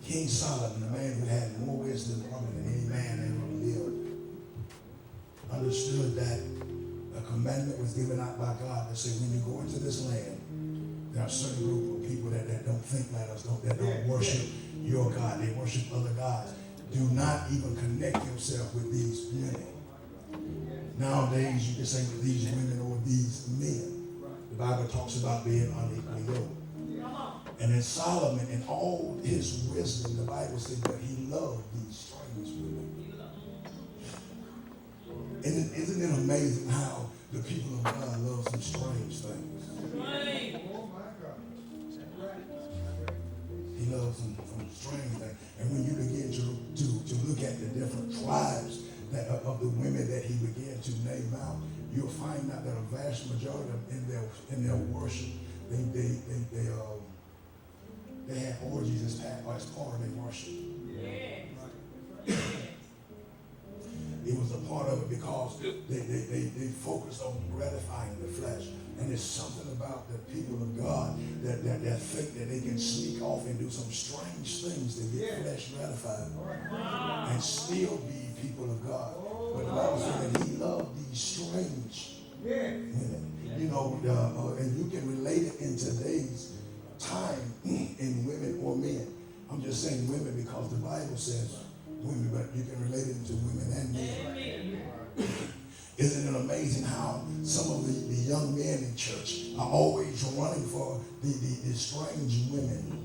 King Solomon, the man who had more wisdom probably than any man ever lived, understood that a commandment was given out by God that said, when you go into this land, there are a certain group of people that don't think like us, that don't worship your God. They worship other gods. Do not even connect yourself with these women. Nowadays, you can say with these women or these men. The Bible talks about being unequally yoked. And then Solomon, in all his wisdom, the Bible says that he loved these strange women. And isn't it amazing how the people of God love some strange things? He loves some strange things. And when you begin to look at the different tribes of the women that he began to name out, you'll find out that a vast majority of them in their worship, they had orgies as part of their worship. It was a part of it because they focused on gratifying the flesh. And there's something about the people of God that think that they can sneak off and do some strange things to get flesh gratified and still be people of God. But the Bible said that he loved these strange women. You know, and you can relate it in today's time in women or men. I'm just saying women because the Bible says women, but you can relate it to women and men. Isn't it amazing how some of the young men in church are always running for the strange women?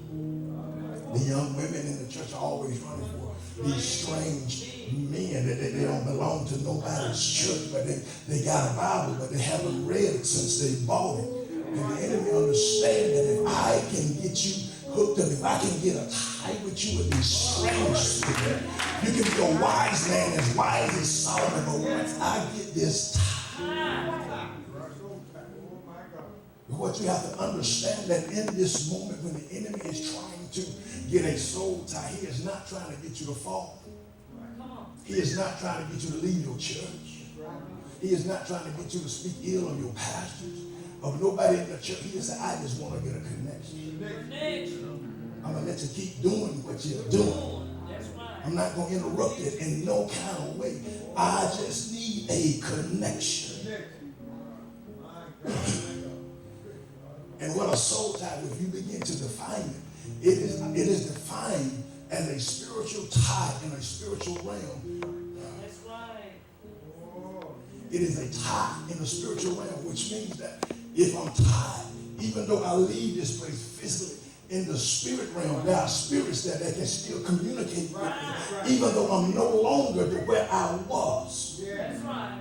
The young women in the church are always running for these strange men that they don't belong to nobody's church, but they got a Bible, but they haven't read it since they bought it. And the enemy understands that if I can get you hooked up, if I can get a tie with you with these strange people, you can be a wise man as wise as Solomon, but once I get this tie, what you have to understand that in this moment when the enemy is trying to get a soul tie, he is not trying to get you to fall. He is not trying to get you to leave your church. He is not trying to get you to speak ill of your pastors, of nobody in the church. He just said, I just want to get a connection. I'm going to let you keep doing what you're doing. I'm not going to interrupt it in no kind of way. I just need a connection. And what a soul tie, if you begin to define it, it is defined as a spiritual tie in a spiritual realm. That's right. It is a tie in a spiritual realm, which means that if I'm tied, even though I leave this place physically, in the spirit realm, there are spirits that can still communicate with me, even though I'm no longer where I was. That's right.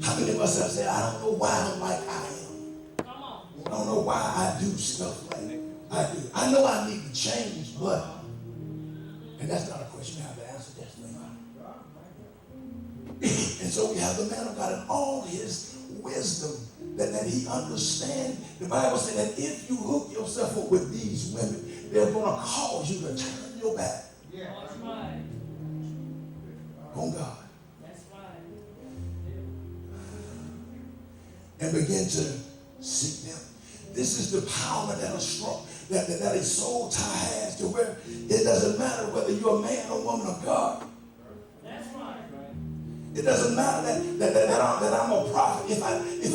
How many of us have said, I don't know why I'm like I am. Come on. I don't know why I do stuff like I do. I know I need to change, but, and that's not a question you have to answer, that's not. And so we have the man of God in all his wisdom that he understands. The Bible said that if you hook yourself up with these women, they're going to cause you to turn your back on God. And begin to seek them. This is the power that a strong, that a soul tie has, to where it doesn't matter whether you're a man or woman of God. That's right. It doesn't matter that I'm a prophet. If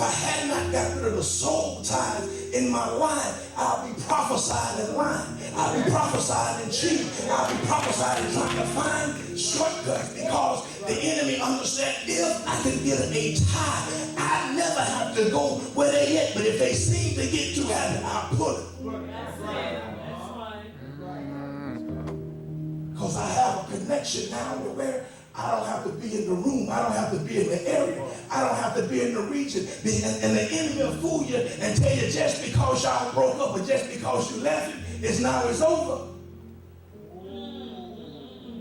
I had not got rid of the soul ties in my life, I'll be prophesying and lying. I'll be prophesying and cheating. I'll be prophesying and trying to find shortcuts, because the enemy understands if I can get a tie, I never have to go where they at. But if they seem to get too heavy, I'll pull it. Because I have a connection now where I don't have to be in the room. I don't have to be in the area. I don't have to be in the region. And the enemy will fool you and tell you just because y'all broke up or just because you left it, it's over.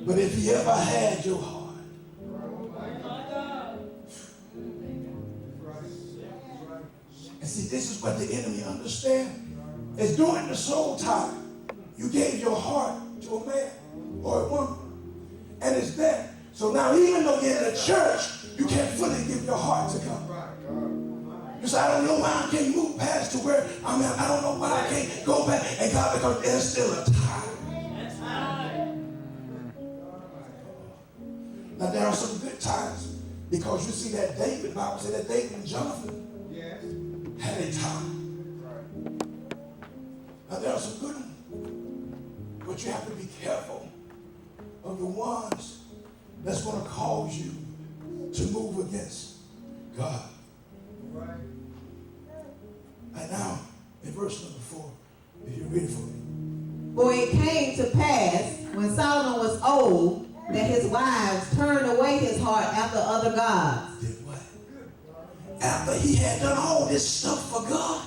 But if he ever had your heart, and see, this is what the enemy understands. It's during the soul tie, you gave your heart to a man or a woman, and it's there. So now, even though you're in the church, you can't fully give your heart to God. You say, I don't know why I can't move past to where I'm at. I don't know why I can't go back. And God, because there's still a time. That's right. Now there are some good times. Because you see that David, the Bible said that David and Jonathan had a time. Now there are some good ones. But you have to be careful of the ones that's going to cause you to move against God. Right. And now, in verse number 4, if you read it for me. For it came to pass, when Solomon was old, that his wives turned away his heart after other gods. Did what? After he had done all this stuff for God.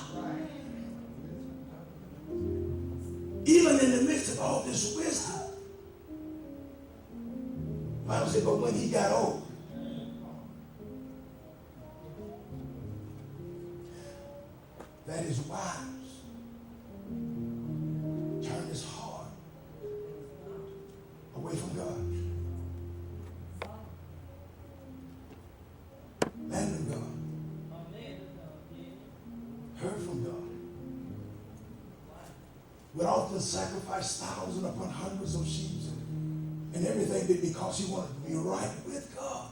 Even in the midst of all this wisdom. The Bible said, but when he got old, that his wives turned his heart away from God. Man of God. Heard from God. Would often sacrifice thousands upon hundreds of sheep and everything because he wanted to be right with God.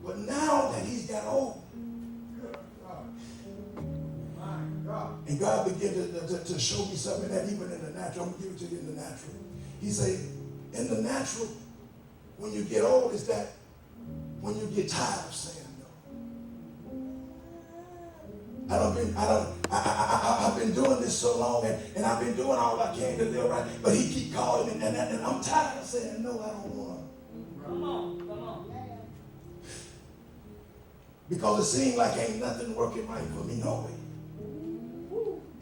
But now that he's got old, and God began to show me something that even in the natural, I'm going to give it to you in the natural. He said, in the natural, when you get old, is that when you get tired of saying no. I've been doing this so long, and I've been doing all I can to live right, but he keep calling me, and I'm tired of saying no, I don't want to. Come on. Because it seems like ain't nothing working right for me, no way.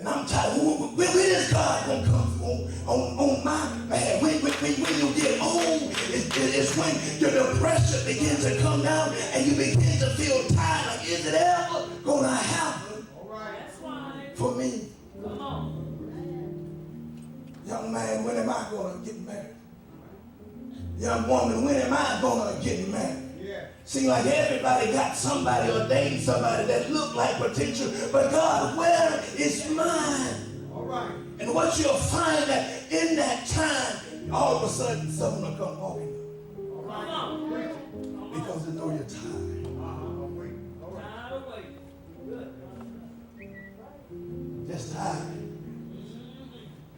And I'm tired. When is God going to come on my behalf? When you get old, it's when your depression begins to come down and you begin to feel tired. Like, is it ever going to happen for me? Come on. Young man, when am I going to get married? Young woman, when am I going to get married? Seems like everybody got somebody or dating somebody that look like potential, but God, where is mine? All right. And what you'll find that in that time, all of a sudden, someone will come walking. All right. Because they know you're tired. Tired of waiting. Good. Just tired.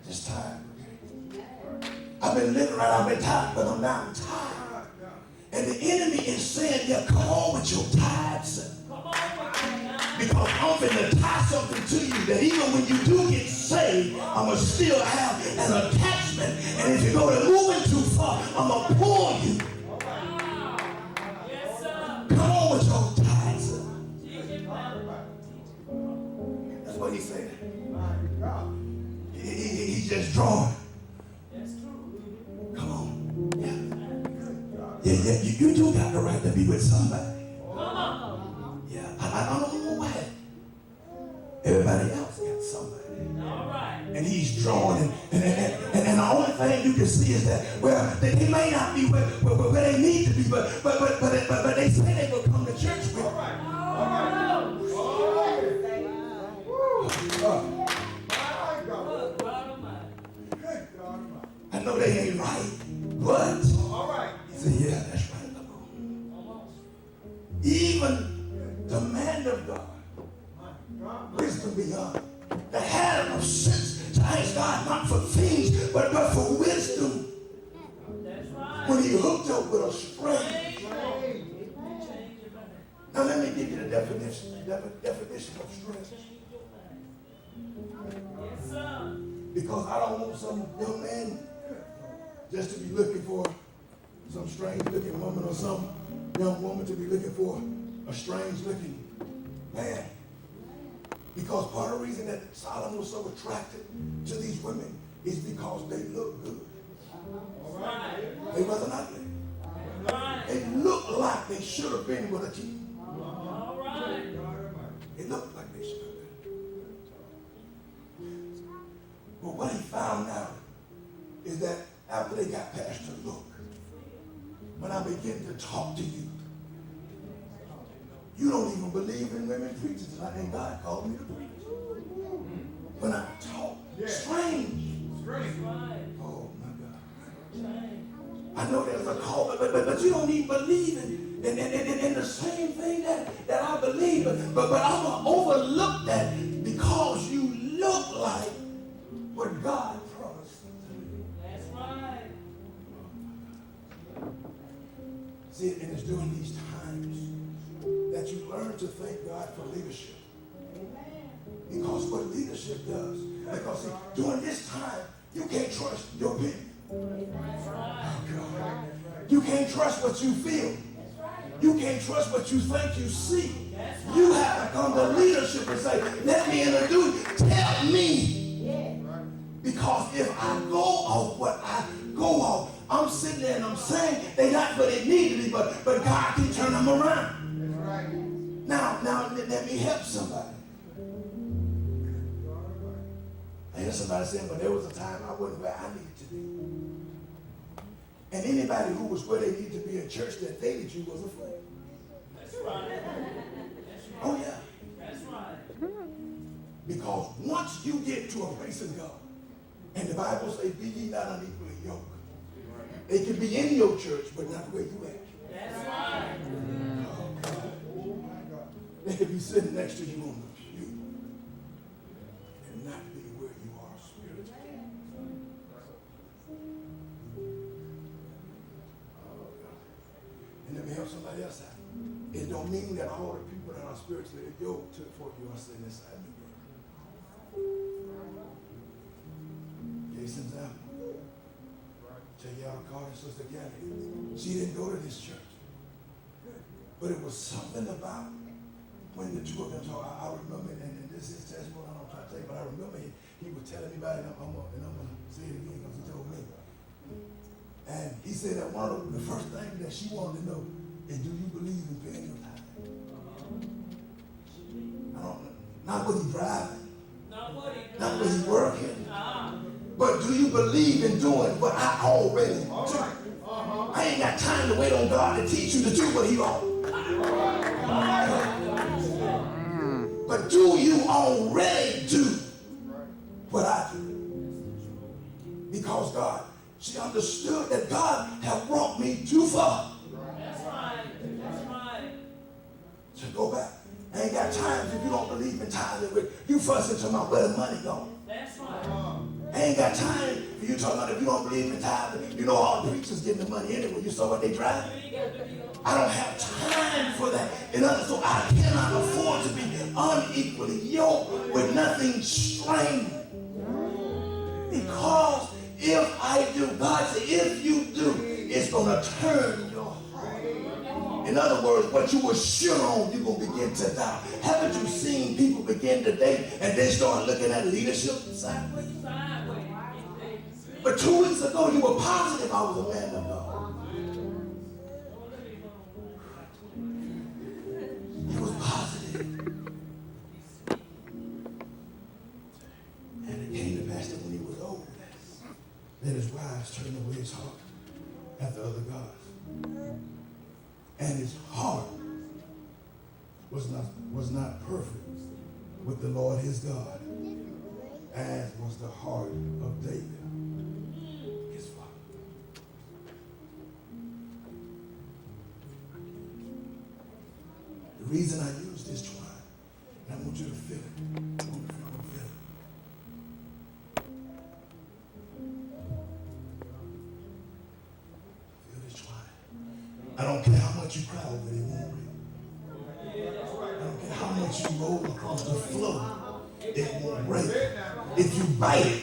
Just tired. I've been living right, I've been tired, but I'm now tired. And the enemy is saying, yeah, come on with your tithes. Because I'm going to tie something to you that even when you do get saved, I'm going to still have an attachment. And if you go to moving too far, I'm going to pull you. Yes, sir. Come on with your tithes. That's what he said. He's just drawing. That's true. Come on. Yeah. Yeah, you do got the right to be with somebody. Yeah, I don't know why. Everybody else got somebody. All right. And he's drawing, and the only thing you can see is that, well, they may not be where they need to be, but they say they will come to church with. All right. I know they ain't right, but he said, yeah, that's right. Even the man of God, wisdom beyond, that had enough sense to ask God not for things, but for wisdom. That's right. When he hooked up with a string. Now let me give you the definition of string. Yes, sir. Because I don't want some young man just to be looking for some strange looking woman or some young woman to be looking for a strange looking man. Because part of the reason that Solomon was so attracted to these women is because they look good. Right. They wasn't ugly. Right. They looked like they should have been with a king. All right. It looked like they should have been. But what he found out is that after they got past the look, when I begin to talk to you, you don't even believe believe in women preachers, and God called me to preach. When I talk strange. That's right. Oh my God. Change. I know there's a call, but you don't even believe in the same thing that I believe. But I'm going to overlook that because you look like what God promised to me. That's right. See, and it's during these times that you learn to thank God for leadership. Because what leadership does, because see, during this time, you can't trust your people. That's right. Oh, God. You can't trust what you feel. You can't trust what you think you see. You have to come to leadership and say, let me introduce you. Tell me. Because if I go off what I go off, I'm sitting there and I'm saying they're not what they need to be, but God can turn them around. Now let me help somebody. I hear somebody saying, but there was a time I wasn't where I needed to be. And anybody who was where they needed to be in church that dated you was a friend. That's right. That's right. Oh yeah. That's right. Because once you get to a place in God, and the Bible says, be ye not unequally yoked. They can be in your church, but not where you at. That's right. They could be sitting next to you on the pew and not be where you are spiritually. And let me help somebody else out. It don't mean that all the people that are spiritually yoked for you are sitting inside the world. Case in example. Tell y'all Carter, Sister Gabby. She didn't go to this church. But it was something about when the two of them talked. I remember, and this is testimony, I don't try to tell you, but I remember he was telling me about it, and I'm going to say it again because he told me. And he said that one of the first things that she wanted to know is, do you believe in paying your tithe? I don't know. Not what he's driving. Not what he Not what he's working. Ah. But do you believe in doing what I already do? I ain't got time to wait on God to teach you to do what he wants. But do you already do what I do? Because God, she understood that God had brought me too far. That's right. That's right. To go back. I ain't got time if you don't believe in tithing with you fussing to my where the money going. That's right. I ain't got time for you talking about if you don't believe in tithing. You know all the preachers getting the money anyway. You saw what they drive. I don't have time for that. And so I cannot afford to be unequally yoked with nothing strained. Because if I do, God said, if you do, it's going to turn your heart. In other words, what you were sure on, you're going to begin to doubt. Haven't you seen people begin to date and they start looking at leadership sideways? But 2 weeks ago, you were positive I was a man of God. He was positive. And it came to pass that when he was old, that his wives turned away his heart after other gods. And his heart was not perfect with the Lord his God, as was the heart of David, his father. The reason I use this twine, and I want you to feel it. I want you to feel it. Feel this twine. I don't care how much you cry over it, it won't break. I don't care how much you roll across the floor, it won't break. If you bite it,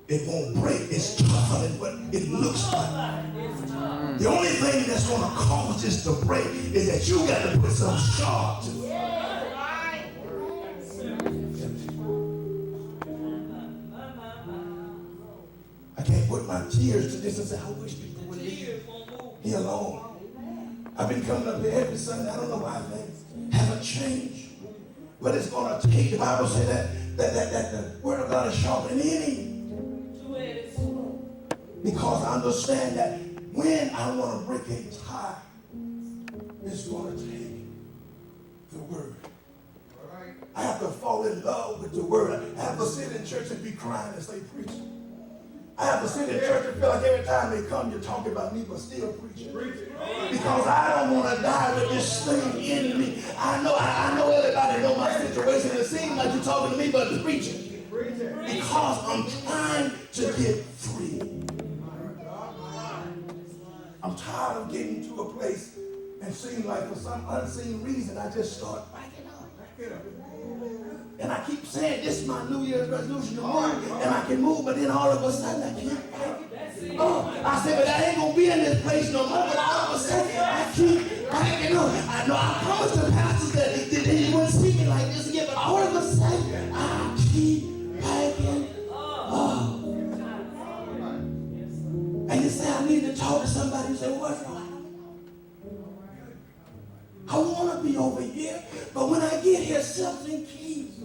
it won't break. It's tougher than what it looks like. The only thing that's going to cause this to break is that you got to put some sharp to it. I can't put my tears to this and say, I wish people would leave me alone. I've been coming up here every Sunday. I don't know why things haven't changed. But it's going to take, the Bible says that the word of God is sharper than any. Because I understand that when I want to break a tie, it's going to take word. I have to fall in love with the word. I have to sit in church and be crying and say, preacher. I have to sit in church and feel like every time they come, you're talking about me, but still preaching. Because I don't want to die with this thing in me. I know everybody know my situation. It seems like you're talking to me, but preaching. Because I'm trying to get free. I'm tired of getting to a place and seem like for some unseen reason I just start backing up. And I keep saying this is my New Year's resolution to move, and I can move, but then all of a sudden I keep backing. I said, but I ain't gonna be in this place no more. But all of a sudden I keep backing up. I know I promised the pastors that he wouldn't see me like this again, but all of a sudden I keep backing up. And you say, I need to talk to somebody. You say, what's wrong? I want to be over here, but when I get here, something keeps.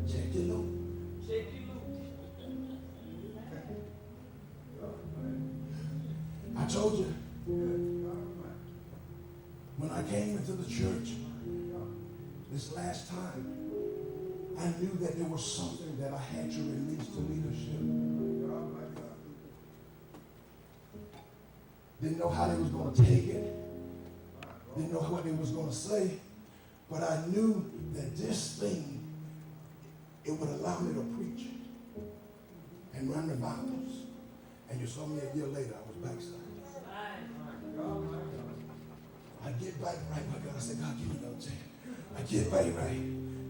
Check your loop. Check your loop. I told you, when I came into the church this last time, I knew that there was something that I had to release to leadership. Didn't know how they was going to take it. Didn't know what they was going to say. But I knew that this thing, it would allow me to preach and run revivals. And you saw me a year later, I was backside. I get back right with God. I said, God, give me another chance. I get back right.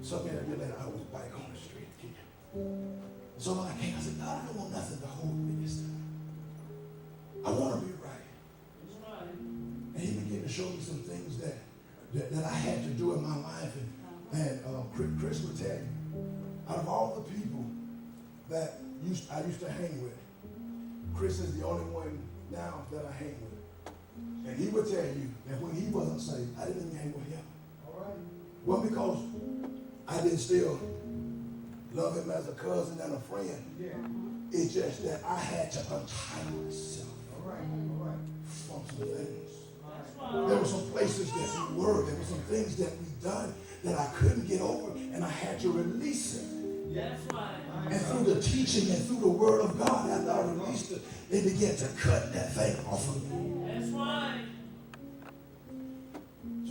So me a year later, I was back on the street again. So when I came, I said, God, I don't want nothing to hold me this time. I want to be right. And he began to show me some things that I had to do in my life. And Chris would tell you, out of all the people that I used to hang with, Chris is the only one now that I hang with. And he would tell you that when he wasn't saved, I didn't even hang with him. All right. Well, because I didn't still love him as a cousin and a friend. Yeah. It's just that I had to untie myself from some things. There were some places that we were. There were some things that we done that I couldn't get over, and I had to release it. That's right. And through the teaching and through the word of God, after I released it, they began to cut that thing off of me. That's right.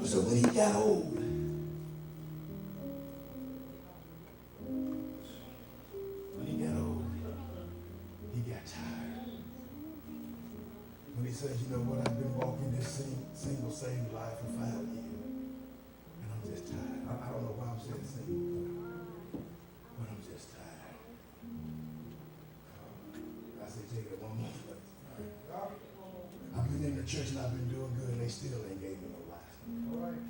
So when he got old, he got tired. When he said, you know what, I've been walking this single same life for 5 years, and I'm just tired. I don't know why I'm saying single, but I'm just tired. I said, take it one more place. I've been in the church and I've been doing good, and they still ain't gave me no life. All right.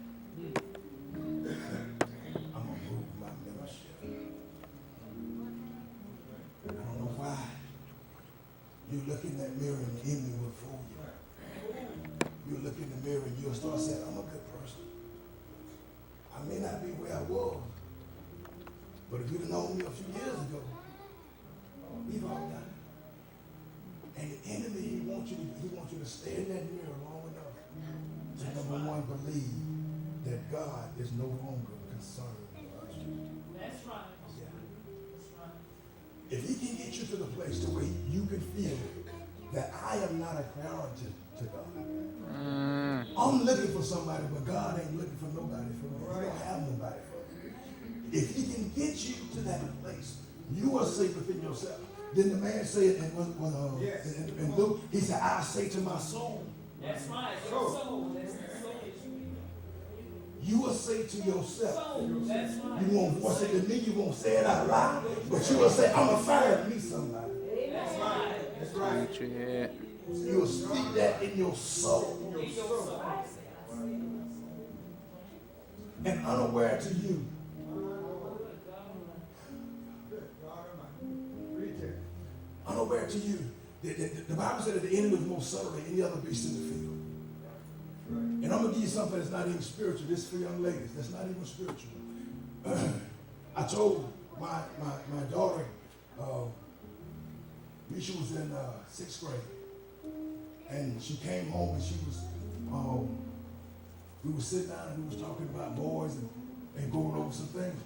I'm going to move my membership. I don't know why. You look in that mirror and the enemy will fool you. You look in the mirror and you'll start saying, I'm a good person. I may not be where I was, but if you'd have known me a few years ago, we've all done it. And the enemy, he wants you to stay in that mirror long enough to number one, believe that God is no longer concerned about you. That's right. Yeah. That's right. If he can get you to the place to where you can feel that I am not a priority to God. I'm looking for somebody, but God ain't looking for nobody for me. He don't have nobody for me. If he can get you to that place, you are safe within yourself. Then the man said in Luke, he said, I say to my soul. That's right. Your soul. That's the soul. You will say to yourself. That's right. You won't voice it to me, you won't say it out loud, but you will say, I'm a fire to me somebody. That's right. That's right. You will speak that in your soul. In your soul. And unaware to you. Unaware to you. The Bible said that the enemy was more subtle than any other beast in the field. And I'm going to give you something that's not even spiritual. This is for young ladies. That's not even spiritual. I told my daughter, she was in 6th grade. And she came home and she was, we were sitting down and we was talking about boys and going over some things.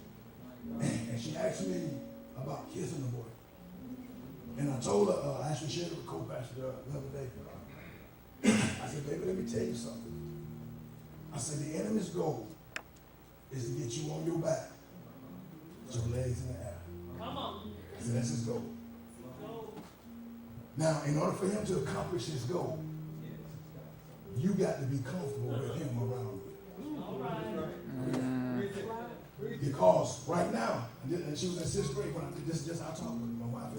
And she asked me about kissing the boy. And I told her, I actually shared it with co-pastor the other day. I said, baby, let me tell you something. I said, the enemy's goal is to get you on your back, with your legs in the air. Come on. I said, that's his goal. Go. Now, in order for him to accomplish his goal, you got to be comfortable with him around you. All right. Because right now, and she was in 6th grade when I talked with my wife.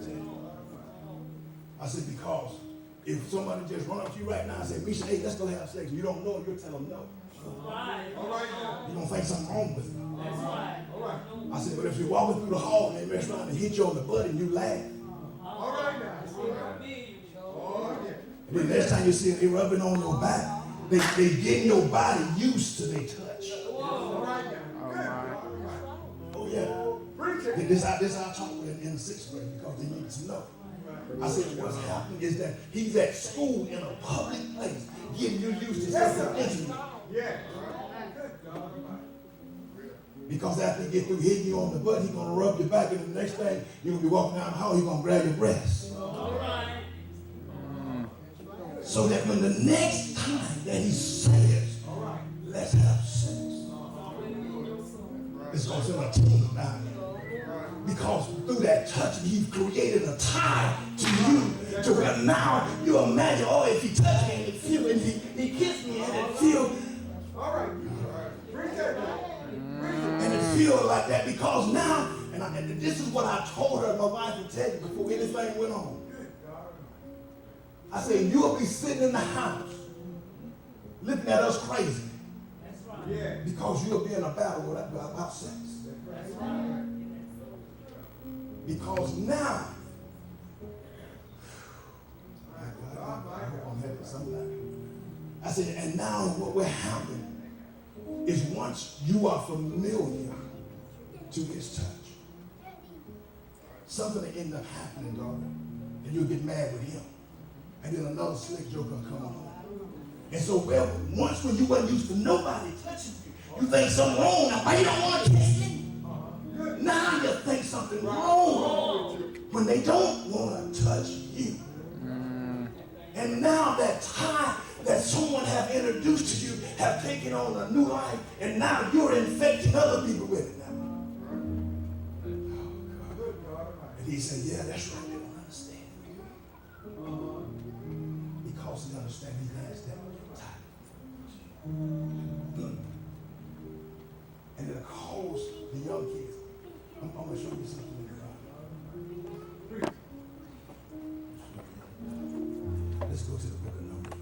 I said, because if somebody just run up to you right now and say, Misha, hey, let's go have sex, and you don't know it, you'll tell them no. Right. All right now. You're going to think something wrong with them. That's right. All right. I said, but if you're walking through the hall and they mess around and hit you on the butt and you laugh, All right now. Oh, yeah. and then next time you see them, they rubbing on your back, they getting your body used to their touch. All right now. Good. All right. Oh, yeah. Preach it. This I taught in 6th grade because they need to know. I said, what's happening is that he's at school in a public place, getting you used to something intimate. Yeah. Good God. Because after he get through hitting you on the butt, he's gonna rub your back, and the next thing you're gonna be walking down the hall, he's gonna grab your breast. all right. So that when the next time that he says, let's have sex, it's gonna send a tingle down there. Because through that touch, he's created a tie to you to where now you imagine, oh, if he touched me and it feel, and he kissed me and it feel, All right. Preach that. and it feel like that because now, and this is what I told her, my wife would tell you before anything went on. I said, you'll be sitting in the house looking at us crazy That's right. Yeah. because you'll be in a battle about sex. That's right. Because now, I hope I'm helping somebody. I said, and now what will happen is once you are familiar to his touch, something will end up happening, daughter, and you'll get mad with him. And then another slick joke will come on. And so, well, once when you weren't used to nobody touching you, you think something wrong. Now, why you don't want to kiss me? Now you think something wrong when they don't want to touch you. And now that tie that someone have introduced to you have taken on a new life, and now you're infecting other people with it now. And he said, yeah, that's right. They don't understand. Because they understand he has that tie. And it'll cause the young kids. I'm going to show you something in the Bible. Let's go to the book of Numbers.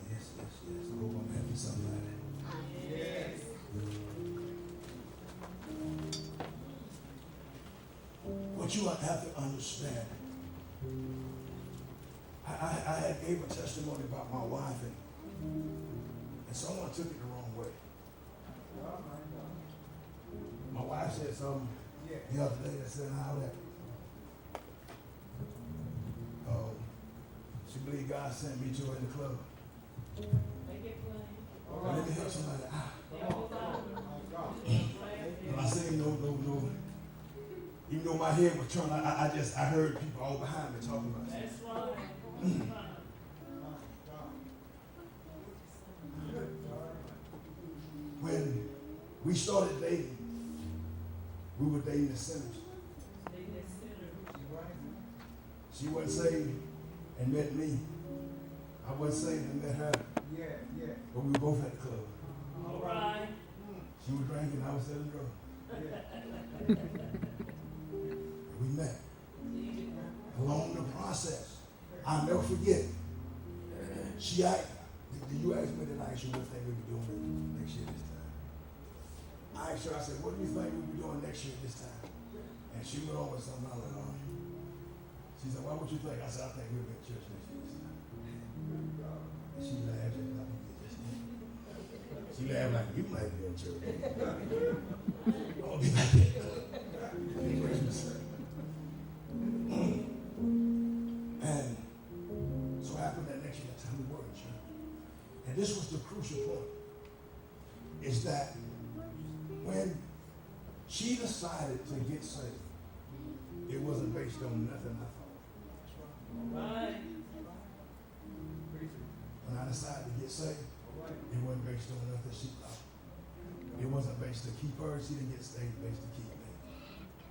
Yes. I hope I'm helping somebody. Yes. What you have to understand, I had gave a testimony about my wife, and someone took it the wrong way. My wife said something the other day that said how that she believed God sent me to her in the club. Make it plain. Let me help somebody out. Devil's out. And I say no. Even though my head was turned, I heard people all behind me talking about it. That's right. That's right. When we started dating, we were dating as sinners. They that sinner. She wasn't saved and met me. I wasn't saved and met her. Yeah. But we both at the club. All right. She was drinking, I was selling drugs. We met. Along the process, I'll never forget. She asked, did you ask me that I asked you what thing we be doing next year this time? I asked her, I said, what do you think we'll be doing next year this time? And she went on with something. I was like, all right. She said, well, what you think? I said, I think we'll be at church next year this time. And she laughed just like you did just then. She laughed like, you might be in church. I'm going to be back there. this was the crucial point, is that when she decided to get saved, it wasn't based on nothing I thought. Right. When I decided to get saved, it wasn't based on nothing she thought. It wasn't based to keep her. She didn't get saved based to keep me.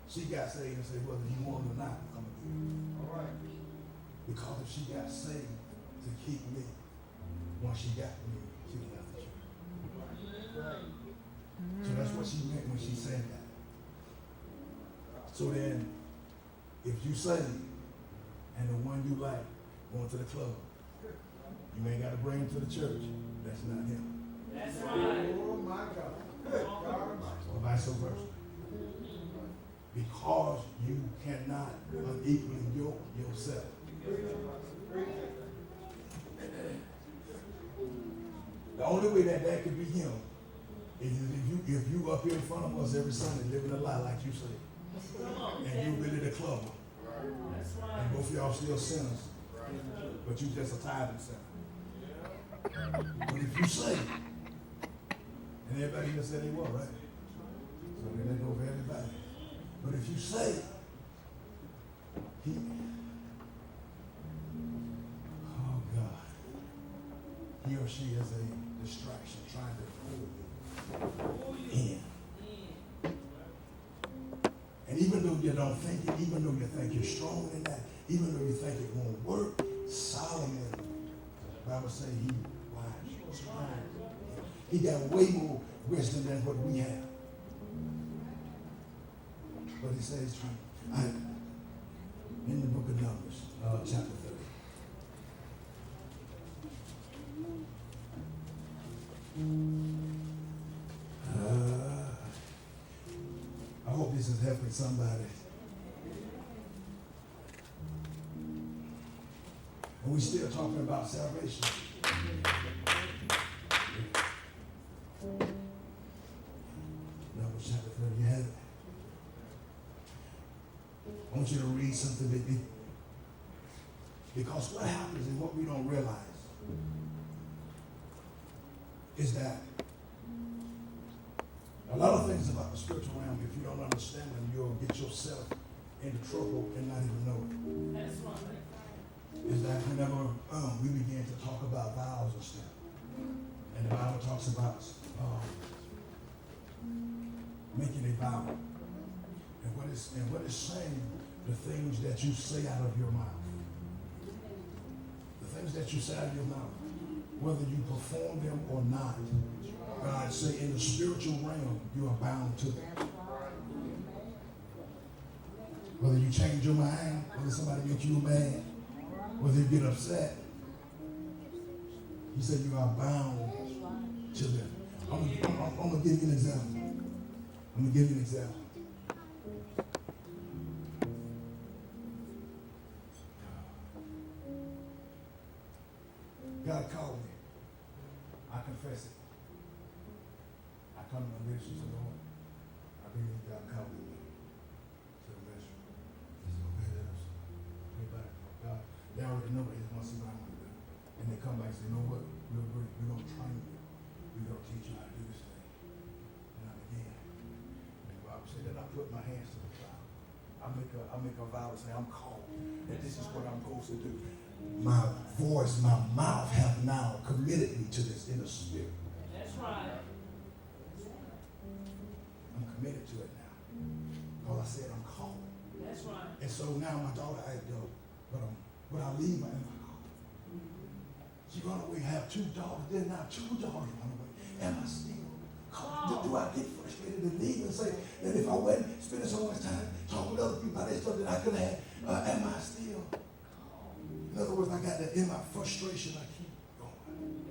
She got saved and said, whether you want it or not, I'm going to do it. All right. Because if she got saved to keep me, once she got me, she left the church. So that's what she meant when she said that. So then, if you saved, and the one you like going to the club, you ain't got to bring him to the church. That's not him. That's right. Oh my God. Good God Almighty. Or vice versa. Because you cannot unequally yoke yourself. The only way that that could be him is if you up here in front of us every Sunday living a lie like you say, Come on. and you really the club, That's and right. both of y'all still sinners, but you just a tithing sinner. But if you say, and everybody just said they were, right? So then they go for everybody. But if you say, oh God, he or she is a distraction trying to pull you in. And even though you don't think it, even though you think you're stronger than that, even though you think it won't work, Solomon, the Bible says he wise, strong. He got way more wisdom than what we have. But he says, in the book of Numbers, chapter 30. I hope this is helping somebody. And we still talking about salvation. Numbers chapter 30, you have it. I want you to read something that because what happens and what we don't realize is that a lot of things about the spiritual realm, if you don't understand them, you'll get yourself into trouble and not even know it. That's right. Is that whenever we begin to talk about vows and stuff, and the Bible talks about making a vow, and what it's saying, the things that you say out of your mouth, the things that you say out of your mouth, whether you perform them or not, God say in the spiritual realm, you are bound to them. Whether you change your mind, whether somebody makes you mad, whether you get upset, he said you are bound to them. I'm going to give you an example. God called me. I confess it. I come to the ministry to the Lord. I believe God called me to the ministry. He said, okay, let us pray back. God, they already know what they want to see what I'm going to do. And they come back and say, you know what? We're going to train you. We're going to teach you how to do this thing. And I began. And the Bible said that I put my hands to the plow. I make a vow to say, I'm called. That this is what I'm supposed to do. My voice, my mouth have now committed me to this in the spirit. That's right. I'm committed to it now. Because I said I'm called. That's right. And so now my daughter, but I leave her in my car. She run away, have two daughters. Then now two daughters run away. Am I still called? Do I get frustrated and leave and say that if I wasn't spending so much time talking with other people about that stuff that I could have, am I still? In other words, I got that in my frustration, I keep going.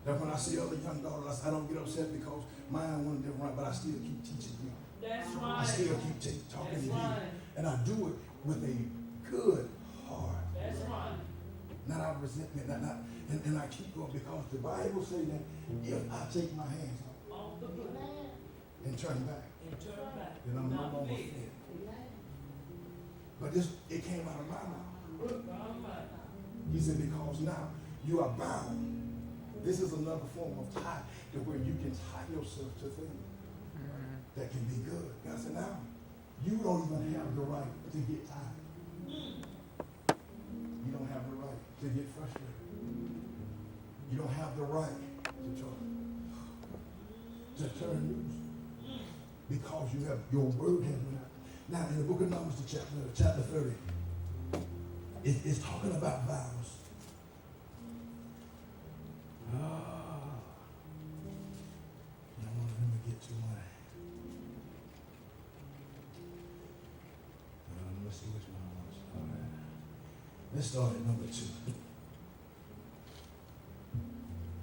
That when I see other young daughters, I don't get upset because mine wasn't different, but I still keep teaching you. That's I right. still keep talking to That's you. right. And I do it with a good heart. That's right. Not out of resentment, and I keep going because the Bible says that if I take my hands off Off the book. and turn back, And turn back. then I'm no Not longer me. fit. But it came out of my mouth. God Almighty. He said, because now you are bound This is another form of tie to where you can tie yourself to things that can be good. God said, now, you don't even have the right to get tired. You don't have the right to get frustrated. You don't have the right to turn loose. Because you have, your word has been out. Now, in the book of Numbers, the chapter 30, it's talking about vows. I don't want him to get too much. Let's see which one I want to start at. Let's start at number 2.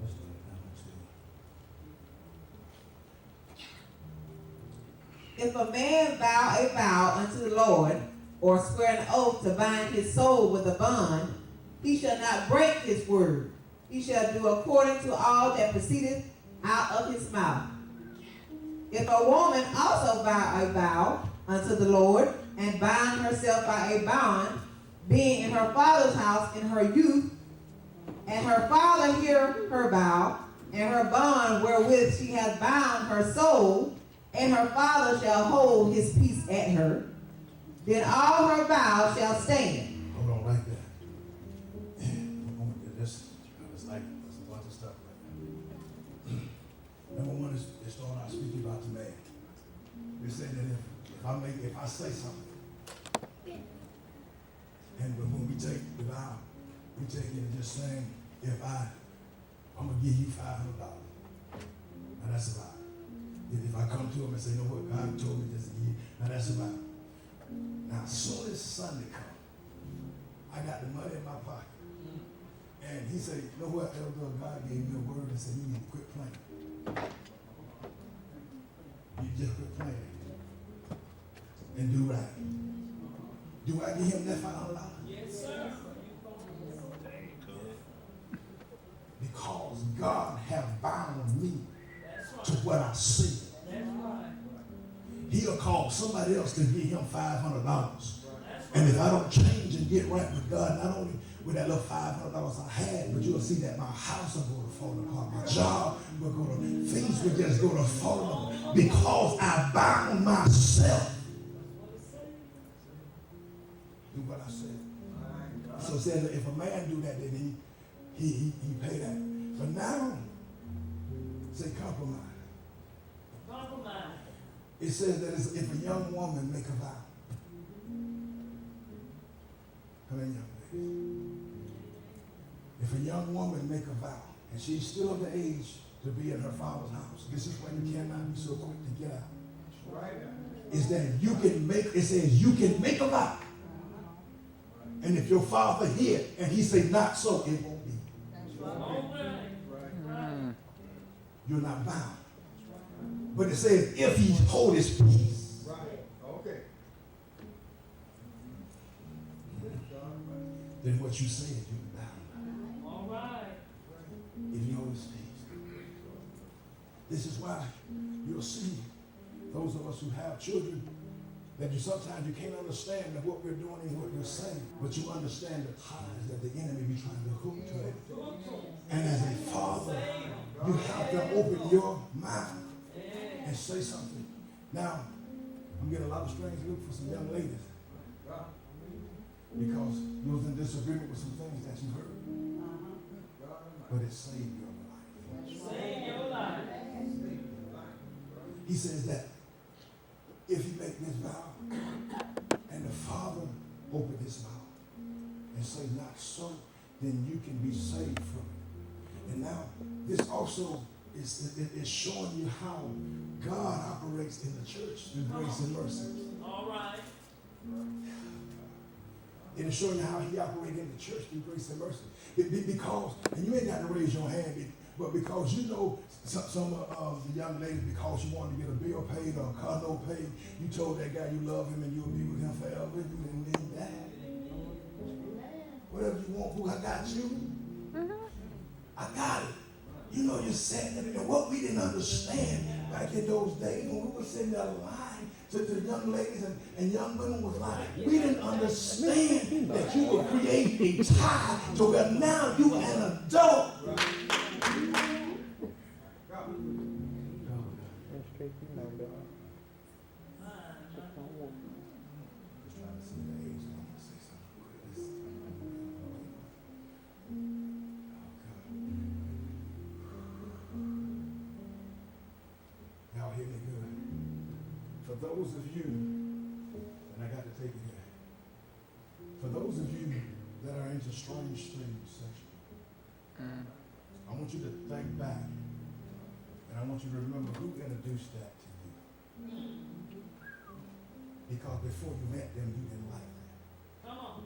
Let's start at number 2. If a man vow a vow unto the Lord, or swear an oath to bind his soul with a bond, he shall not break his word. He shall do according to all that proceedeth out of his mouth. If a woman also vow a vow unto the Lord, and bind herself by a bond, being in her father's house in her youth, and her father hear her vow, and her bond wherewith she hath bound her soul, and her father shall hold his peace at her, then all her vows shall stand. Hold on right there. It's like there's a bunch of stuff right there. Number 1 is start out speaking about the man. They say that if I say something, and when we take the vow, we take it and just saying, I'm gonna give you $500. Now that's a vow. If I come to him and say, you know what, God told me this to give you, now that's a vow. Now as soon as Sunday comes, I got the money in my pocket. And he said, you know what, Elder, God gave me a word and said, you need to quit playing. You just quit playing. And do right. Do I give him that $500? Yes, sir. Because God have bound me That's to right. what I see. That's right. He'll call somebody else to give him $500. That's And right. if I don't change and get right with God, not only with that little $500 I had, but you'll see that my house will go to fall apart. My job will go to, things will just go to fall apart because I bound myself. Do what I said. So it says that if a man do that, then he pay that. But now, say compromise. Compromise. It says that if a young woman make a vow. How many young ladies? If a young woman make a vow, and she's still of the age to be in her father's house, this is when you cannot be so quick to get out. Is that you can make, it says you can make a vow. And if your father hear and he say not so, it won't be. All right. Right. You're not bound. But it says if he hold his peace. Right. Okay. Then what you say is you're bound. All right. If you hold his peace. This is why you'll see those of us who have children that sometimes you can't understand that what we're doing and what we're saying, but you understand the ties that the enemy be trying to hook to it. And as a father, you have to open your mouth and say something. Now, I'm getting a lot of strange look for some young ladies because you was in disagreement with some things that you heard, but it saved your life. Save your life. He says that if you make this vow and the father open his mouth and say not so, then you can be saved from it. And now this also is showing you how God operates in the church through grace and mercy. All right. It is showing you how he operates in the church through grace and mercy. Because, and you ain't got to raise your hand, but because you know some of the young ladies, because you wanted to get a bill paid or a car note paid, you told that guy you love him and you'll be with him forever. You didn't need that. Whatever you want, boo, I got you. I got it. You know, you're setting it. And what we didn't understand back in those days when we were sitting there lying to the young ladies and young women was lying, we didn't understand that you would create a tie to where now you an adult. cake, you know, dog. Just trying to see the age. I'm gonna say something quick. This is y'all hear me good? For those of you, and I got to take it here. For those of you that are into strange things sexually, I want you to think back, and I want you to remember who introduced that to you. Because before you met them, you didn't like that. Come on.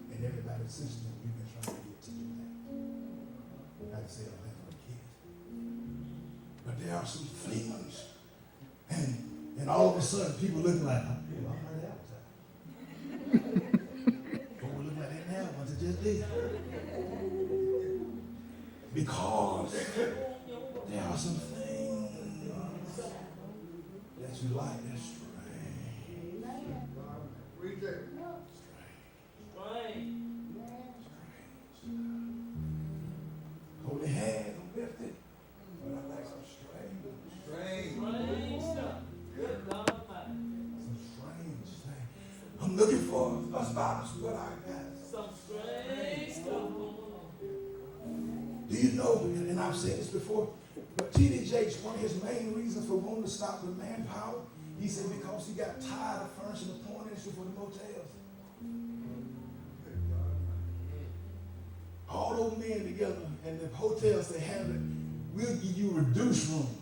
And everybody since then, you've been trying to get to do that. Like I said, I left for the kids. But there are some things, and all of a sudden, people looking like, I heard that was that. But we look like they didn't have one, they just did. Because there are some things that you like that's strange. Read that. Right. Holy hands, I'm lifted. But I like some strange. Strange stuff. Good God Almighty. Some strange things. I'm looking for a spouse, but I got Some strange stuff going on. Do you know, and I've said this before, but T.D. Jakes, one of his main reasons for wanting to stop with manpower, he said because he got tired of furnishing the porn industry for the motels. All those men together and the hotels they have it, we'll give you reduced rooms.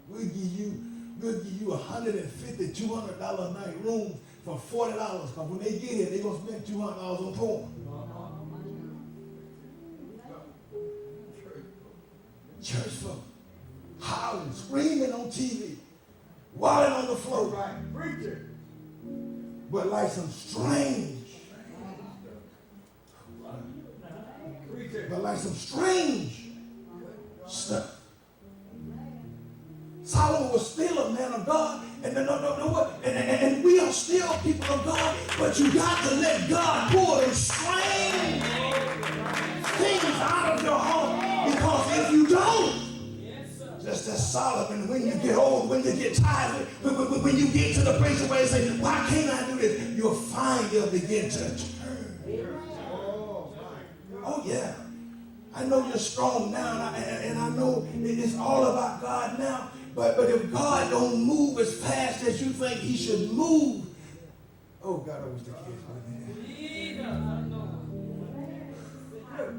We'll give you $150, $200 a night rooms for $40. Because when they get here, they're going to spend $200 on porn. Church folk howling, screaming on TV, wilding on the floor, Right. Preach it. but like some strange, Preach it. but like some strange stuff. Solomon was still a man of God, and we are still people of God, but you got to let God pull them strange things out of your home, because if you don't, just as Solomon, when you get old, when you get tired, when you get to the place where you say, why can't I do this? You'll find they'll begin to turn. Oh yeah. I know you're strong now, and I know it's all about God now, but if God don't move as fast as you think he should move, oh God, I wish the kids would be Jesus, I know. there.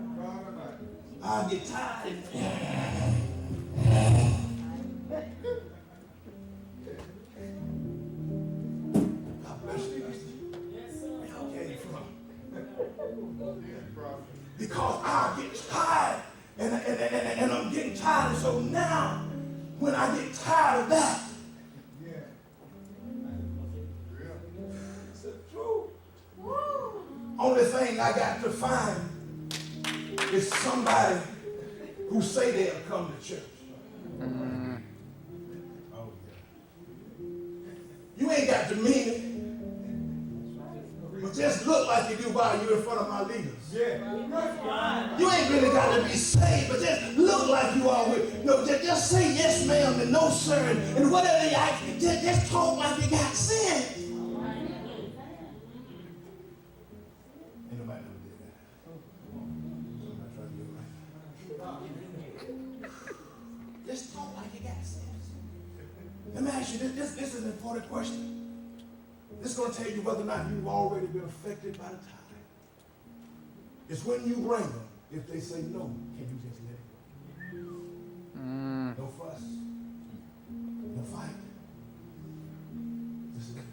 I'll get tired. God bless you. Yes, sir. Where y'all came from? Because I get tired, and I'm getting tired, and so now, when I get tired of that, it's the truth. Only thing I got to find is somebody who say they'll come to church. Oh, yeah. You ain't got to mean it, but just look like you do while you're in front of my leaders. Yeah. You ain't really got to be saved, but just look like you are with. No, just say yes, ma'am, and no, sir, and whatever you like. Just talk like you got sense. Ain't nobody ever did that. Somebody try to do it right. Just talk like you got sense. Let me ask you this is an important question. This is going to tell you whether or not you've already been affected by the tide. It's when you bring them. If they say no, can you just let it go? No fuss. No fight. Just let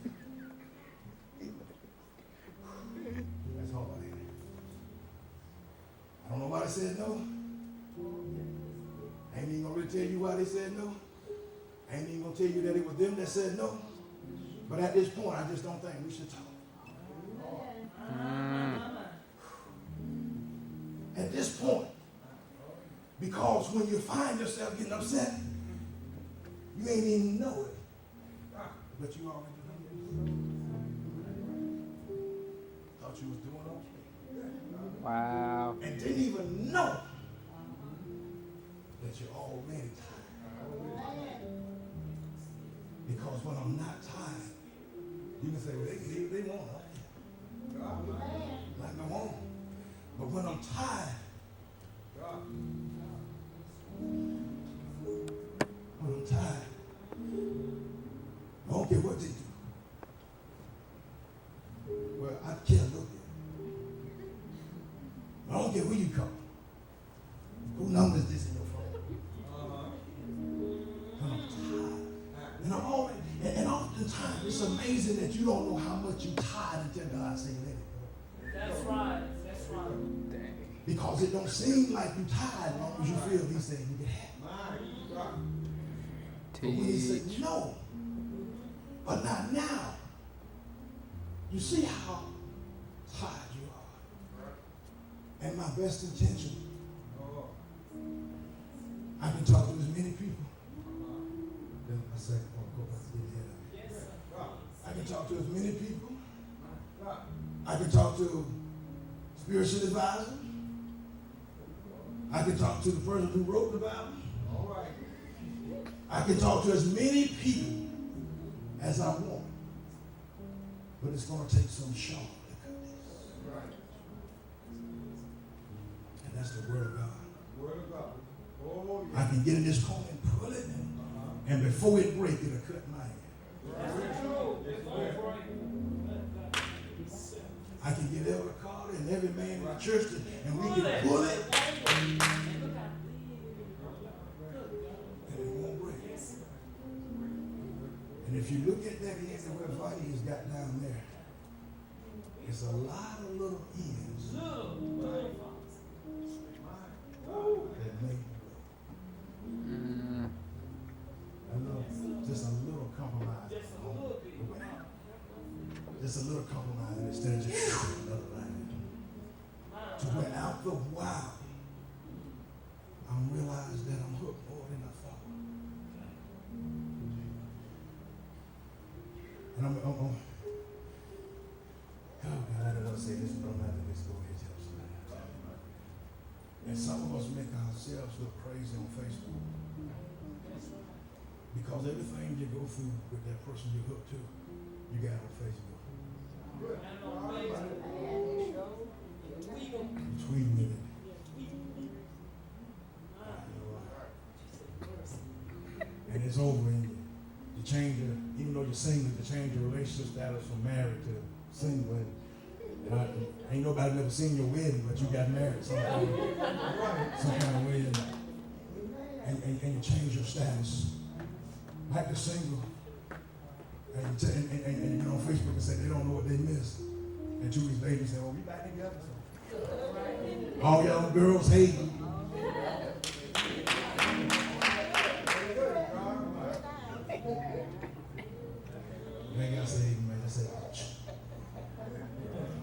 it go. That's all I had. I don't know why they said no. I ain't even going to really tell you why they said no. I ain't even going to tell you that it was them that said no. But at this point, I just don't think we should talk. At this point, because when you find yourself getting upset, you ain't even know it, but you already know it. Thought you was doing okay. Wow. And didn't even know that you're already tired. Because when I'm not tired, you can say, well, they want it. Like I want. But when I'm tired, I don't care what they do. Well, I care a little bit. I don't care who you call. Who numbers this in your phone? When I'm tired. And I'm always, and oftentimes it's amazing that you don't know how much you're tired until God say let it go. That's right. That's right. Because it don't seem like you're tired as long as you feel these things you can have. But when he said no, but not now, you see how tired you are. And my best intention, I can talk to as many people. I said, oh, go back to the head. Yes, sir. I can talk to as many people. I can talk to spiritual advisors. I can talk to the person who wrote the Bible. I can talk to as many people as I want. But it's going to take some sharp to cut this. And that's the word of God. I can get in this corner and pull it, and before it break, it'll cut my hand. That's true. It's going for it. I can get Elder Carter and every man in the church, and we can pull it, and it won't break. And if you look at that end of where Vadi has got down there, it's a lot of little ends that make it break. Just a little compromise. Just a little bit. Just a little compromise instead of just another line. To where after a while, I'm realized that I'm hooked more than I thought. And I'm oh God, I don't know say this, but I'm having this go ahead and tell somebody. And some of us make ourselves look crazy on Facebook. Because everything you go through with that person you're hooked to, you got on Facebook. Tweeting it. And it's over and you change your, even though you're single, you change your relationship status from married to single. And ain't nobody never seen your wedding, but you got married some kind of way. And you change your status. Like the single. And you get on Facebook and say they don't know what they missed. And 2 weeks later you say, oh, we back together. All y'all girls hate me. You ain't got to say hate me, man. Just say, ouch.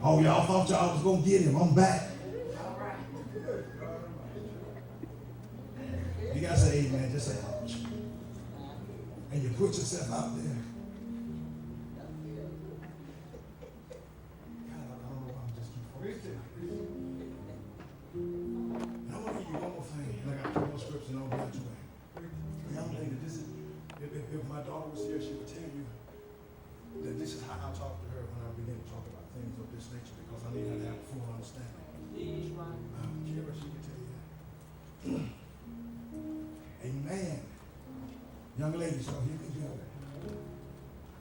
Oh, y'all thought y'all was going to get him. I'm back. You got to say hate, man. Just say, ouch. And you put yourself out there. God, I don't know why I'm just keep focusing. And I want to give you one more thing. And I got 2 more scripts and I'll get to it. Young lady, this is, if my daughter was here, she would tell you that this is how I talk to her when I begin to talk about things of this nature because I need her to have a full understanding. Kira, she can tell you that. Amen. Young ladies, y'all hear me good.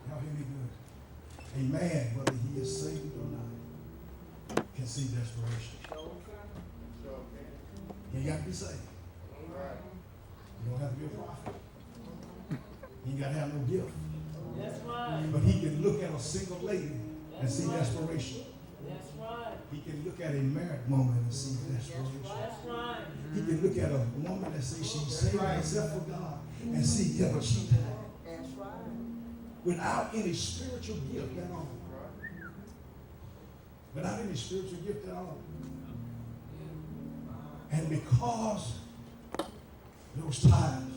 Y'all hear me good. A man, whether he is saved or not, can see desperation. You ain't got to be saved. You don't have to be a prophet. You ain't got to have no gift. That's right. But he can look at a single lady and see desperation. That's right. He can look at a married woman and see desperation. That's right. He can look at a woman that says she's saved herself for God and see, yeah, but she died. That's right. Without any spiritual gift at all. Without any spiritual gift at all. And because those times,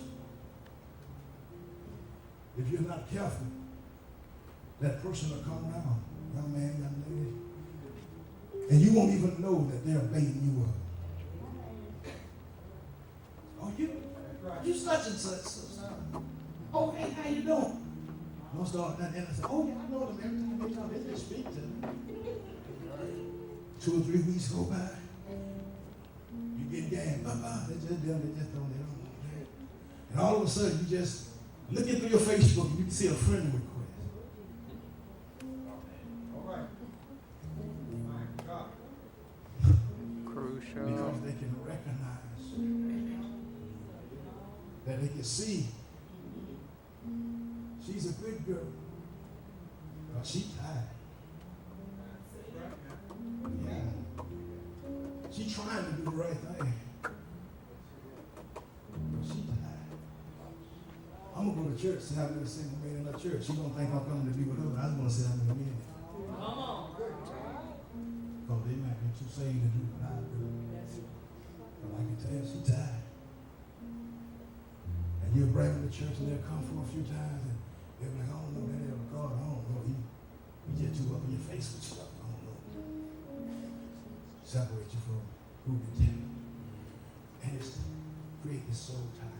if you're not careful, that person will come around, young man, young lady, and you won't even know that they're baiting you up. Oh, you such and such. Oh, hey, how you doing? Don't start nothing and say, oh yeah, I know them every time they come, they just speak to me. 2 or 3 weeks go by. You get gagged, they just don't want that. And all of a sudden you just looking through your Facebook and you can see a friend request. All right. My God. Crucial. Because they can recognize that they can see she's a good girl. But she tired. Yeah. She trying to do the right thing. But she tired. I'm gonna go to church, see how many single men in that church. She gonna think I'm coming to be with her, but I just wanna see how many men. Come on. Because they might be too saved to do what I do. But I can tell you, she tired. And you'll bring them to church and they'll come for a few times and they'll be like, I don't know that ever God, I don't know. He just too up in your face with stuff. I don't know. Separate you from who can tell you. And it's create this soul tie.